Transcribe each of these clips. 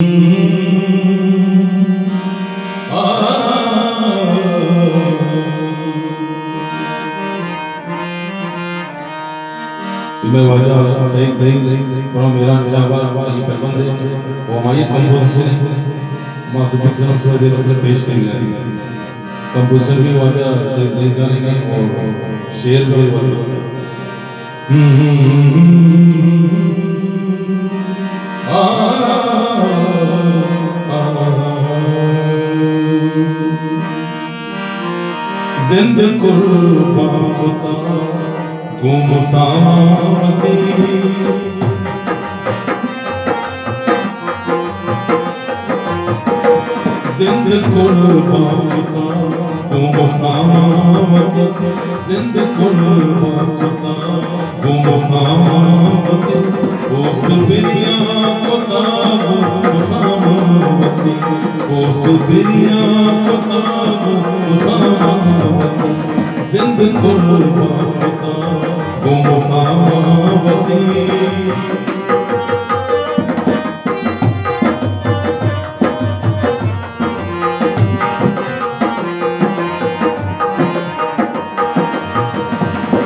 मैं वजह सही थोड़ा मेरा अच्छा ये प्रबंध है वो हमारी कंपोजिशन है मां सिद्दीक सनम थोड़ी देर से पेश कर लेंगे कंपोजिशन भी वजह सही जानेंगे और शेर भी जबरदस्त है जिंद कुर्बान खुदा गुमसावती जिंद कुर्बान खुदा गुमसावती जिंद कुर्बान खुदा गुमसावती उस बिरिया खुदा गुमसावती उस बिरिया खुदा गुमसावती जिंद कुर्बान खुदा गुमसावती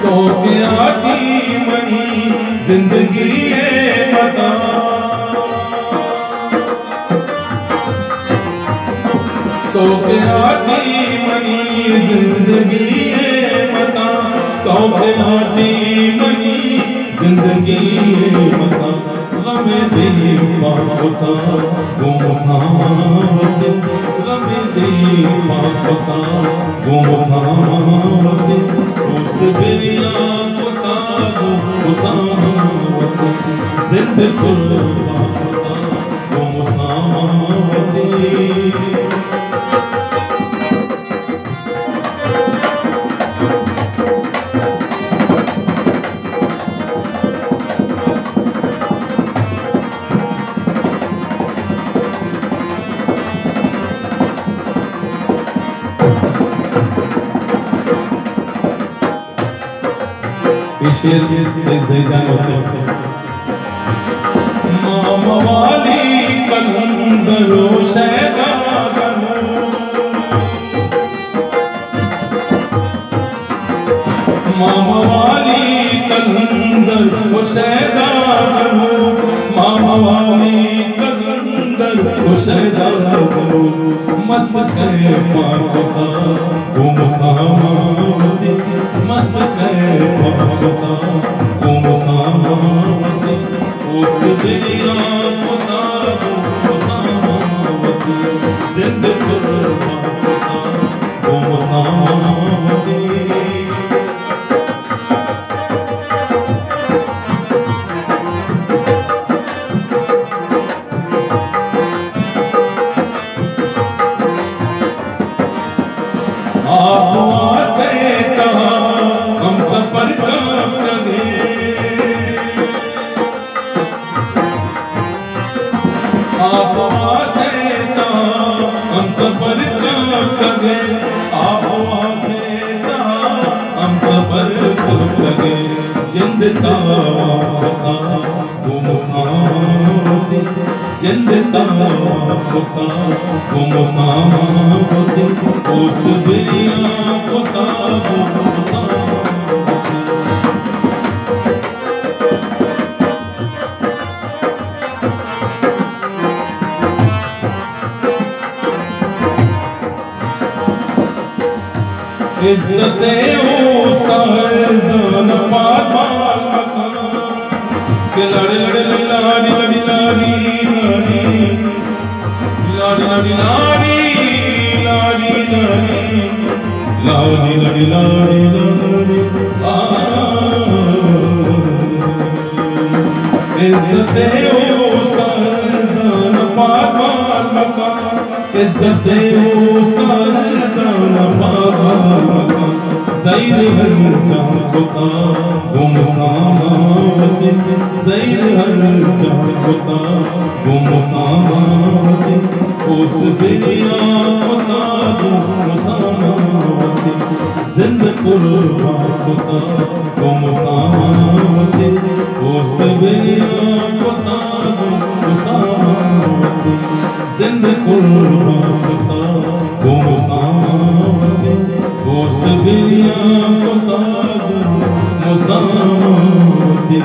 तो क्या की मनी जिंदगी है बता तो क्या की मनी जिंदगी है बता तो क्या की मनी जिंदगी है बता गमे दीपा खुदा गुमसावती गमे दीपा खुदा गुमसावती उस बिरिया खुदा गुमसावती जिंद कुर्बान खुदा गुमसावती शेर सही जानो से मामा वाली कलंदरो शैदा करो मामा वाली कलंदर वो शैदा करो मामा वाली कलंदर वो शैदा करो मस्त कहे पाकता गुमसावती मस्त कहे पाकता गुमसावती उस बिरिया खुदा गुमसावती जिंद कुर्बान खुदा गुमसावती जिंद तावा खुदा गुमसावती जिंद तावा खुदा गुमसावती उस बिरिया खुदा गुमसावती इज्जत उसका जान पाल मकान के लड़े लड़े लाड़ी लड़ी लाड़ी लाड़ी लाड़ी लाड़ी लाड़ी लाड़ी लाड़ी लाड़ी इज्जत उसका जान पाल मकान इज्जत उसका जान पाल मकान ज़ैर हर जान खुदा गुमसावती ज़ैर हर जान खुदा गुमसावती उस बिरिया खुदा गुमसावती जिंद कुर्बान खुदा गुमसावती उस बिरिया खुदा गुमसावती जिंद कुर्बान था वो मुसामती दोस्त बिरिया को ताबू मुसामती